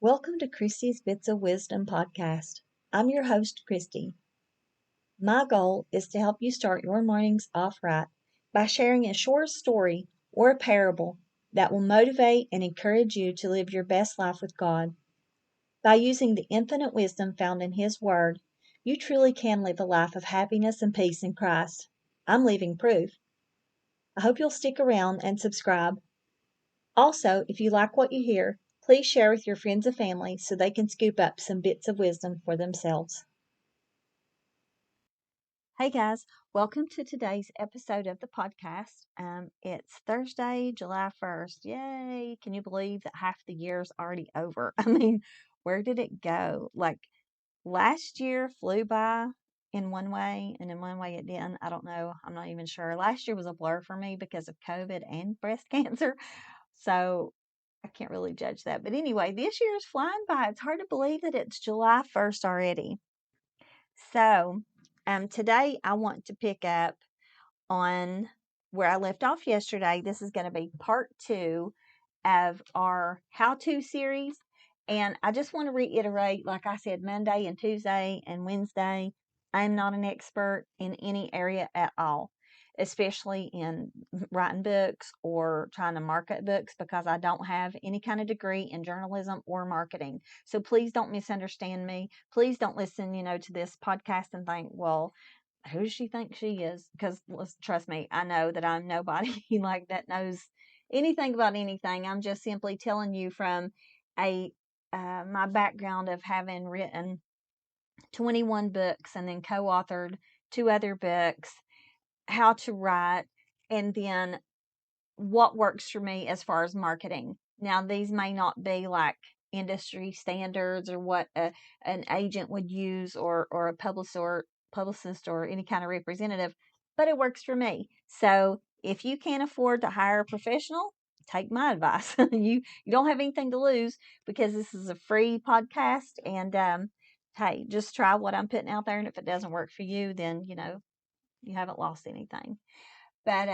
Welcome to Christy's Bits of Wisdom podcast. I'm your host, Christy. My goal is to help you start your mornings off right by sharing a short story or a parable that will motivate and encourage you to live your best life with God. By using the infinite wisdom found in His Word, you truly can live a life of happiness and peace in Christ. I'm living proof. I hope you'll stick around and subscribe. Also, if you like what you hear, please share with your friends and family so they can scoop up some bits of wisdom for themselves. Hey guys, welcome to today's episode of the podcast. It's Thursday, July 1st. Yay! Can you believe that half the year's already over? I mean, where did it go? Like last year flew by in one way, and in one way it didn't. I don't know. I'm not even sure. Last year was a blur for me because of COVID and breast cancer. So I can't really judge that. But anyway, this year is flying by. It's hard to believe that it's July 1st already. So, today I want to pick up on where I left off yesterday. This is going to be part 2 of our how-to series. And I just want to reiterate, like I said, Monday and Tuesday and Wednesday, I'm not an expert in any area at all, especially in writing books or trying to market books, because I don't have any kind of degree in journalism or marketing. So please don't misunderstand me. Please don't listen, to this podcast and think, well, who does she think she is? Because trust me, I know that I'm nobody like that knows anything about anything. I'm just simply telling you from a my background of having written 21 books and then co-authored 2 other books, how to write, and then what works for me as far as marketing. Now, these may not be like industry standards or what an agent would use, or a publicist or any kind of representative, but it works for me. So if you can't afford to hire a professional, take my advice. You don't have anything to lose, because this is a free podcast. And hey, just try what I'm putting out there, and if it doesn't work for you, then you haven't lost anything. But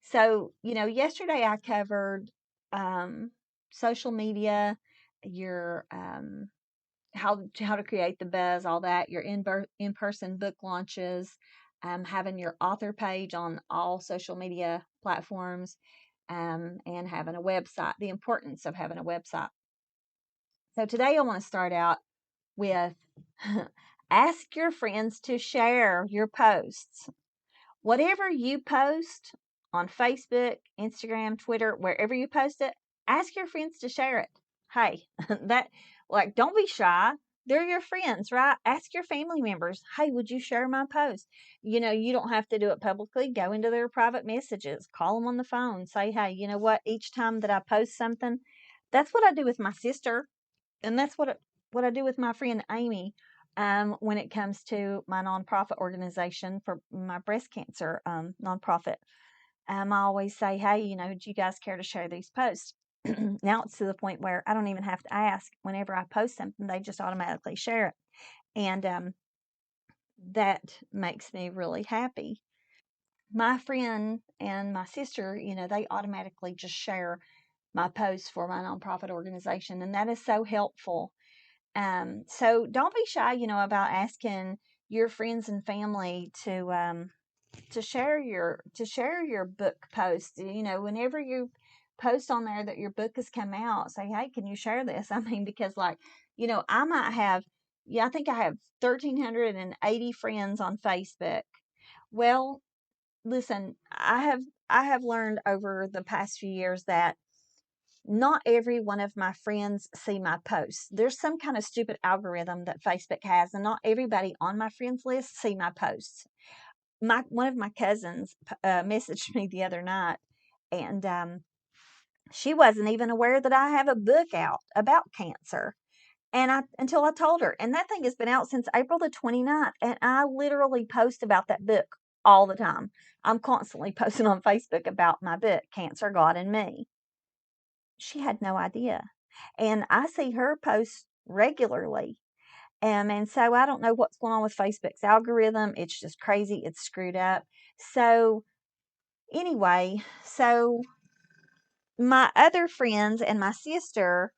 so yesterday I covered social media, your how to create the buzz, all that, your in-person book launches, having your author page on all social media platforms, and having a website, the importance of having a website. So today I want to start out with ask your friends to share your posts. Whatever you post on Facebook, Instagram, Twitter, wherever you post it, ask your friends to share it. Hey, don't be shy. They're your friends, right? Ask your family members, hey, would you share my post? You don't have to do it publicly. Go into their private messages, call them on the phone, say, hey, you know what? Each time that I post something, that's what I do with my sister. And that's what I do with my friend Amy, when it comes to my nonprofit organization for my breast cancer nonprofit. I always say, hey, do you guys care to share these posts? Now it's to the point where I don't even have to ask. Whenever I post something, they just automatically share it. And that makes me really happy. My friend and my sister, they automatically just share my posts for my nonprofit organization. And that is so helpful. So don't be shy, about asking your friends and family to share your book post. Whenever you post on there that your book has come out, say, hey, can you share this? I mean, because I might have, I think I have 1,380 friends on Facebook. Well, listen, I have learned over the past few years that not every one of my friends see my posts. There's some kind of stupid algorithm that Facebook has, and not everybody on my friends list see my posts. One of my cousins messaged me the other night, and she wasn't even aware that I have a book out about cancer. And until I told her, and that thing has been out since April the 29th, and I literally post about that book all the time. I'm constantly posting on Facebook about my book, Cancer, God, and Me. She had no idea. And I see her post regularly. And so I don't know what's going on with Facebook's algorithm. It's just crazy. It's screwed up. So anyway, so my other friends and my sister,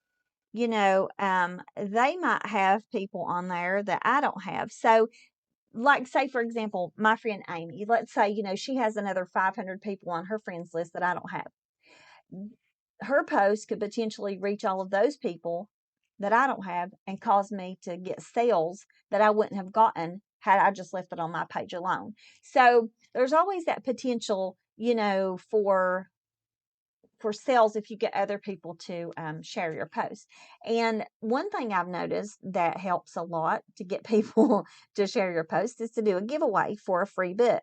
they might have people on there that I don't have. So, like, say, for example, my friend Amy, let's say, she has another 500 people on her friends list that I don't have. Her post could potentially reach all of those people that I don't have and cause me to get sales that I wouldn't have gotten had I just left it on my page alone. So there's always that potential, for sales if you get other people to share your post. And one thing I've noticed that helps a lot to get people to share your post is to do a giveaway for a free book.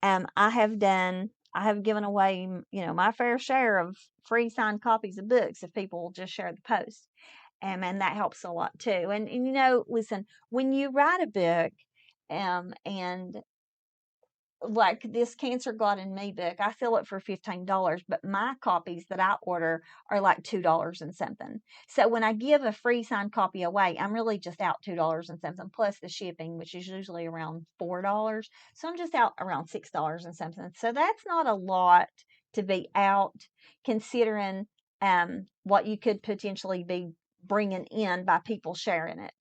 I have given away, my fair share of free signed copies of books if people will just share the post. And that helps a lot too. And listen, when you write a book, and like this Cancer God in Me book, I sell it for $15, but my copies that I order are like $2 and something. So when I give a free signed copy away, I'm really just out $2 and something plus the shipping, which is usually around $4. So I'm just out around $6 and something. So that's not a lot to be out, considering what you could potentially be bringing in by people sharing it.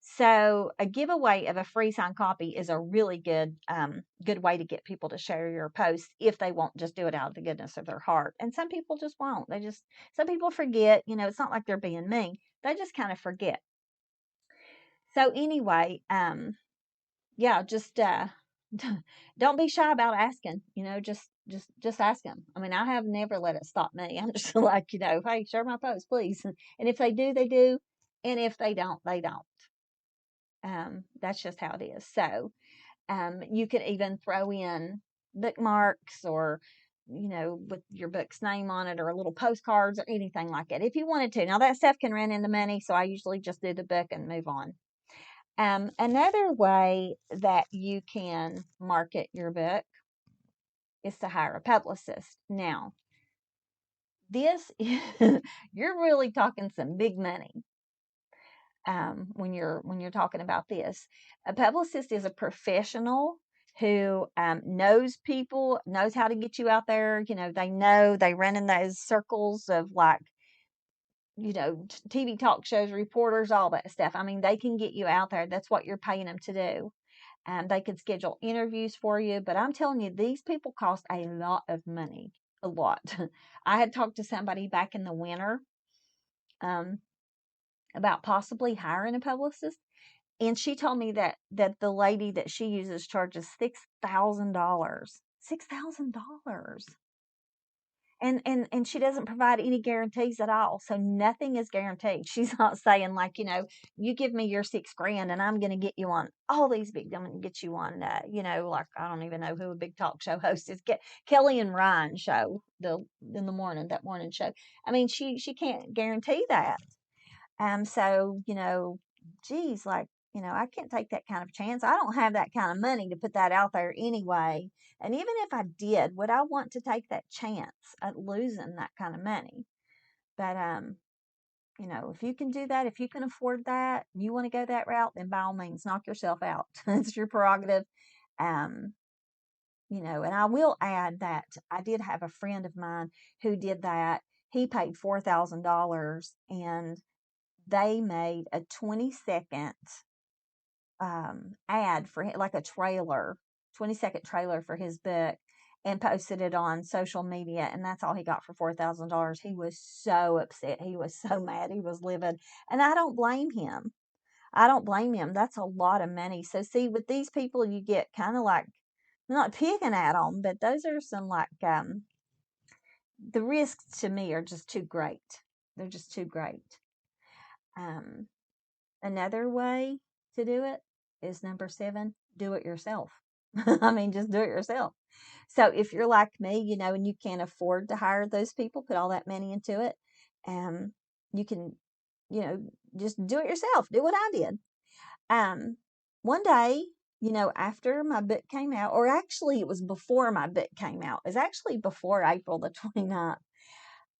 So a giveaway of a free signed copy is a really good way to get people to share your post if they won't just do it out of the goodness of their heart. And some people just won't. Some people forget, it's not like they're being mean. They just kind of forget. So anyway, yeah, just don't be shy about asking, just ask them. I mean, I have never let it stop me. I'm just like, hey, share my post, please. And if they do, they do. And if they don't, they don't. That's just how it is. So you could even throw in bookmarks or, with your book's name on it or little postcards or anything like that if you wanted to. Now, that stuff can run into money, so I usually just do the book and move on. Another way that you can market your book is to hire a publicist. Now, this, you're really talking some big money. When you're talking about this, a publicist is a professional who knows people, knows how to get you out there. They run in those circles of like, TV talk shows, reporters, all that stuff. I mean, they can get you out there. That's what you're paying them to do. They can schedule interviews for you, but I'm telling you, these people cost a lot of money, a lot. I had talked to somebody back in the winter um, about possibly hiring a publicist. And she told me that the lady that she uses charges $6,000. $6,000. And she doesn't provide any guarantees at all. So nothing is guaranteed. She's not saying like, you give me your $6,000 and I'm going to get you on all these I'm going to get you on, like, I don't even know who a big talk show host is. Get Kelly and Ryan show in the morning, that morning show. I mean, she can't guarantee that. So, geez, like, I can't take that kind of chance. I don't have that kind of money to put that out there anyway. And even if I did, would I want to take that chance at losing that kind of money? But, if you can do that, if you can afford that, you want to go that route, then by all means, knock yourself out. It's your prerogative. Um, and I will add that I did have a friend of mine who did that. He paid $4,000 and they made a 20-second ad for him, like a trailer, 20-second trailer for his book, and posted it on social media. And that's all he got for $4,000. He was so upset. He was so mad. He was livid. And I don't blame him. I don't blame him. That's a lot of money. So, see, with these people, you get kind of like, not picking at them, but those are some like, the risks to me are just too great. They're just too great. Um, Another way to do it is number 7, do it yourself. I mean, just do it yourself. So if you're like me, and you can't afford to hire those people, put all that money into it, you can, just do it yourself. Do what I did. One day, after my book came out, or actually it was before my book came out, it was actually before April the 29th.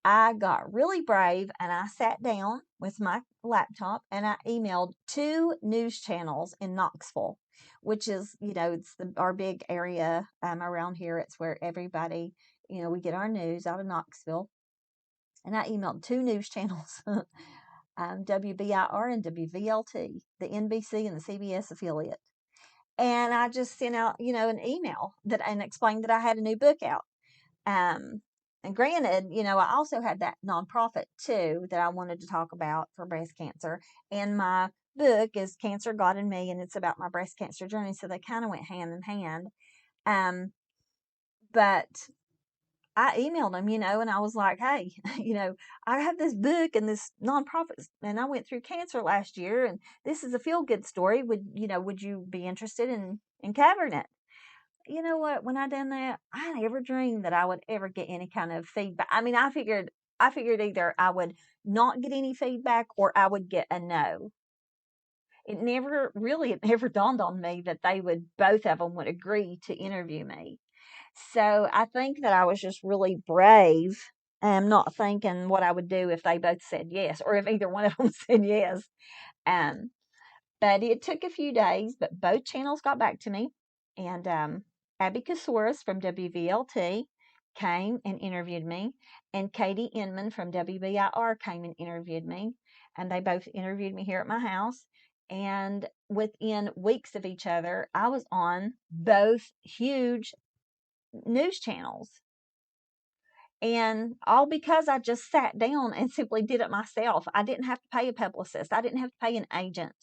I got really brave and I sat down with my laptop and I emailed 2 news channels in Knoxville, which is, it's our big area around here. It's where everybody, we get our news out of Knoxville. And I emailed 2 news channels WBIR and WVLT, the NBC and the CBS affiliate. And I just sent out, an email and explained that I had a new book out. And granted, I also had that nonprofit too that I wanted to talk about for breast cancer. And my book is Cancer, God and Me, and it's about my breast cancer journey. So they kind of went hand in hand. Um, but I emailed them, and I was like, hey, I have this book and this nonprofit, and I went through cancer last year, and this is a feel good story. Would you be interested in covering it? You know what? When I done that, I never dreamed that I would ever get any kind of feedback. I mean, I figured either I would not get any feedback or I would get a no. It never dawned on me that both of them would agree to interview me. So I think that I was just really brave, not thinking what I would do if they both said yes, or if either one of them said yes. Um, but it took a few days, but both channels got back to me. And Abby Kasouras from WVLT came and interviewed me, and Katie Inman from WBIR came and interviewed me. And they both interviewed me here at my house. And within weeks of each other, I was on both huge news channels. And all because I just sat down and simply did it myself. I didn't have to pay a publicist. I didn't have to pay an agent.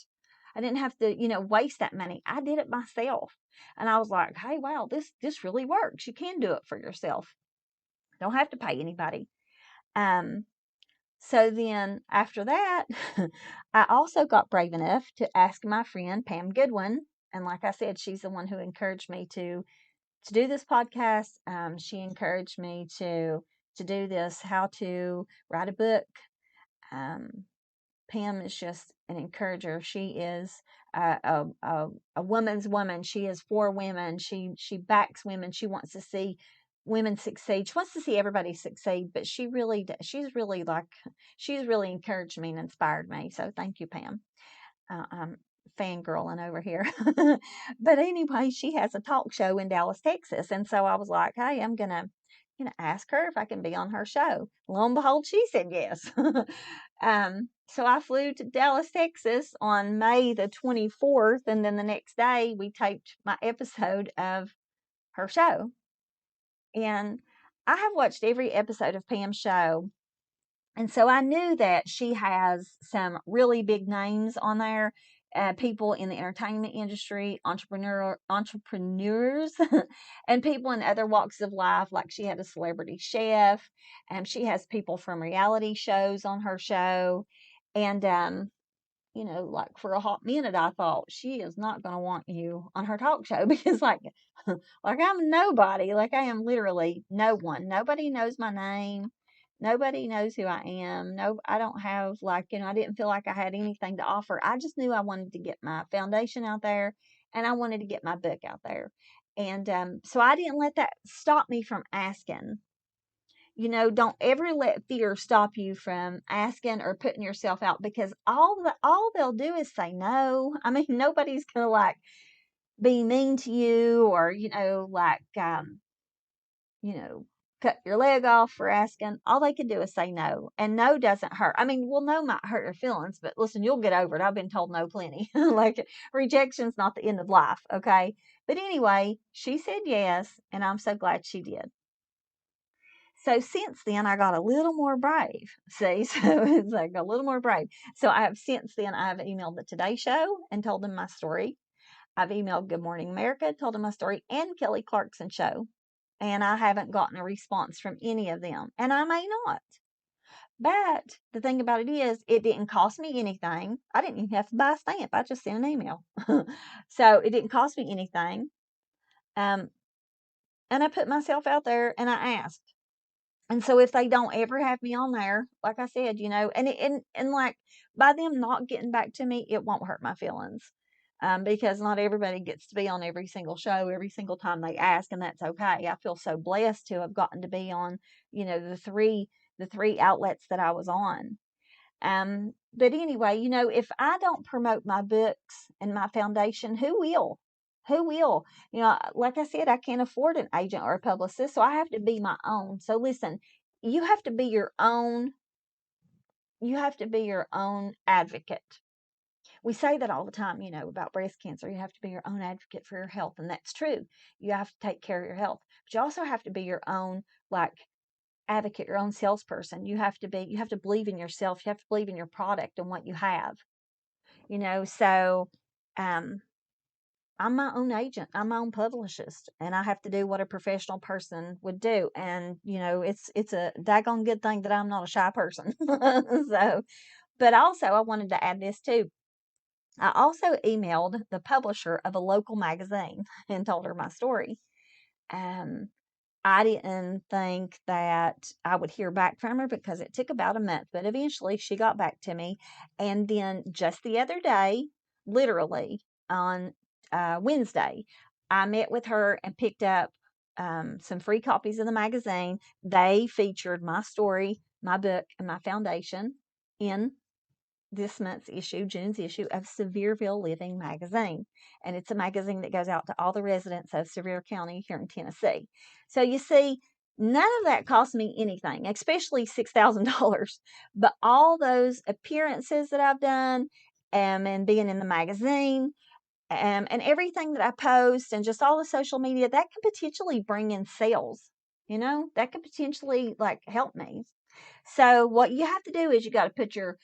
I didn't have to, waste that money. I did it myself. And I was like, hey, wow, this really works. You can do it for yourself. Don't have to pay anybody. So then after that, I also got brave enough to ask my friend Pam Goodwin. And like I said, she's the one who encouraged me to do this podcast. She encouraged me to do this, how to write a book. Pam is just an encourager. She is a woman's woman. She is for women. She backs women. She wants to see women succeed. She wants to see everybody succeed. But she's really encouraged me and inspired me. So thank you, Pam. I'm fangirling over here. But anyway, she has a talk show in Dallas, Texas. And so I was like, hey, I'm gonna ask her if I can be on her show. Lo and behold, she said yes. So I flew to Dallas, Texas on May the 24th, and then the next day we taped my episode of her show. And I have watched every episode of Pam's show. And so I knew that she has some really big names on there, people in the entertainment industry, entrepreneurs, and people in other walks of life. Like she had a celebrity chef, and she has people from reality shows on her show, and like for a hot minute, I thought she is not going to want you on her talk show because, like I'm nobody. Like I am literally no one. Nobody knows my name. Nobody knows who I am. No, I don't have I didn't feel like I had anything to offer. I just knew I wanted to get my foundation out there, and I wanted to get my book out there, and so I didn't let that stop me from asking. Don't ever let fear stop you from asking or putting yourself out, because all they'll do is say no. I mean, nobody's gonna be mean to you, or you know cut your leg off for asking. All they can do is say no, and no doesn't hurt. I mean, well, no might hurt your feelings, but listen, you'll get over it. I've been told no plenty. Rejection's not the end of life, okay? But anyway, she said yes, and I'm so glad she did. So since then, I got a little more brave. See, so it's like a little more brave. So since then, I've emailed the Today Show and told them my story. I've emailed Good Morning America, told them my story, and Kelly Clarkson Show. And I haven't gotten a response from any of them. And I may not. But the thing about it is, it didn't cost me anything. I didn't even have to buy a stamp. I just sent an email. So it didn't cost me anything. And I put myself out there and I asked. And so if they don't ever have me on there, like I said, and like by them not getting back to me, it won't hurt my feelings. Because not everybody gets to be on every single show every single time they ask, and that's okay. I feel so blessed to have gotten to be on, the three outlets that I was on. But anyway, if I don't promote my books and my foundation, who will? Who will? Like I said, I can't afford an agent or a publicist, so I have to be my own. So listen, you have to be your own you have to be your own advocate. We say that all the time, about breast cancer. You have to be your own advocate for your health, and that's true. You have to take care of your health, but you also have to be your own, like, advocate, your own salesperson. You have to believe in yourself. You have to believe in your product and what you have. So um I'm my own agent. I'm my own publicist, and I have to do what a professional person would do. And it's a daggone good thing that I'm not a shy person. So, but also I wanted to add this too. I also emailed the publisher of a local magazine and told her my story. Um, I didn't think that I would hear back from her because it took about a month, but eventually she got back to me. And then just the other day, literally on Wednesday, I met with her and picked up some free copies of the magazine. They featured my story, my book, and my foundation in this month's issue, June's issue of Sevierville Living magazine. And it's a magazine that goes out to all the residents of Sevier County here in Tennessee. So you see, none of that cost me anything, especially $6,000. But all those appearances that I've done, and being in the magazine, and everything that I post, and just all the social media, that can potentially bring in sales. That could potentially, like, help me. So what you have to do is you got to put your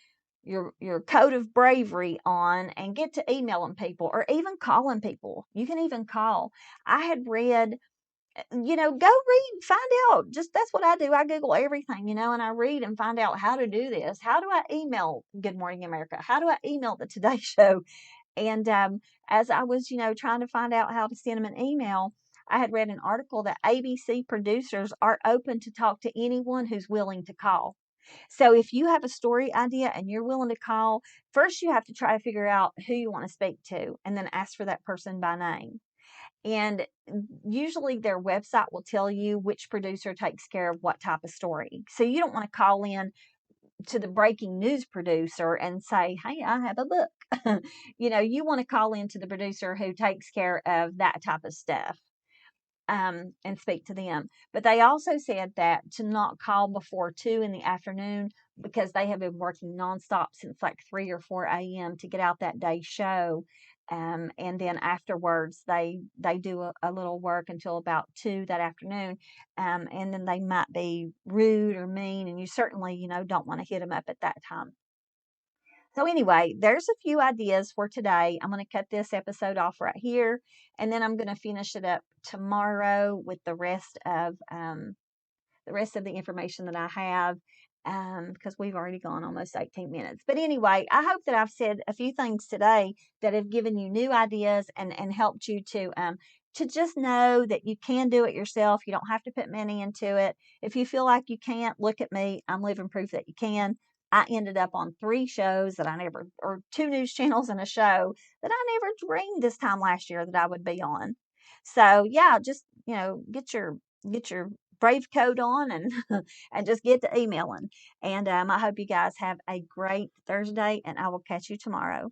coat of bravery on and get to emailing people or even calling people. You can even call. I had read, go read, find out. Just that's what I do. I Google everything, and I read and find out how to do this. How do I email Good Morning America? How do I email the Today Show? And as I was, trying to find out how to send them an email, I had read an article that ABC producers are open to talk to anyone who's willing to call. So if you have a story idea and you're willing to call, first you have to try to figure out who you want to speak to and then ask for that person by name. And usually their website will tell you which producer takes care of what type of story. So you don't want to call in to the breaking news producer and say, "Hey, I have a book." You want to call in to the producer who takes care of that type of stuff, and speak to them. But they also said that to not call before 2 in the afternoon because they have been working nonstop since like 3 or 4 a.m. to get out that day's show. And then afterwards, they do a little work until about 2 that afternoon. And then they might be rude or mean, and you certainly, don't want to hit them up at that time. So anyway, there's a few ideas for today. I'm going to cut this episode off right here, and then I'm going to finish it up tomorrow with the rest of the information that I have, because we've already gone almost 18 minutes. But anyway, I hope that I've said a few things today that have given you new ideas and helped you to just know that you can do it yourself. You don't have to put money into it. If you feel like you can't, look at me. I'm living proof that you can. I ended up on 3 shows that I never, or 2 news channels and a show that I never dreamed this time last year that I would be on. So yeah, just get your brave coat on and and just get to emailing. And I hope you guys have a great Thursday, and I will catch you tomorrow.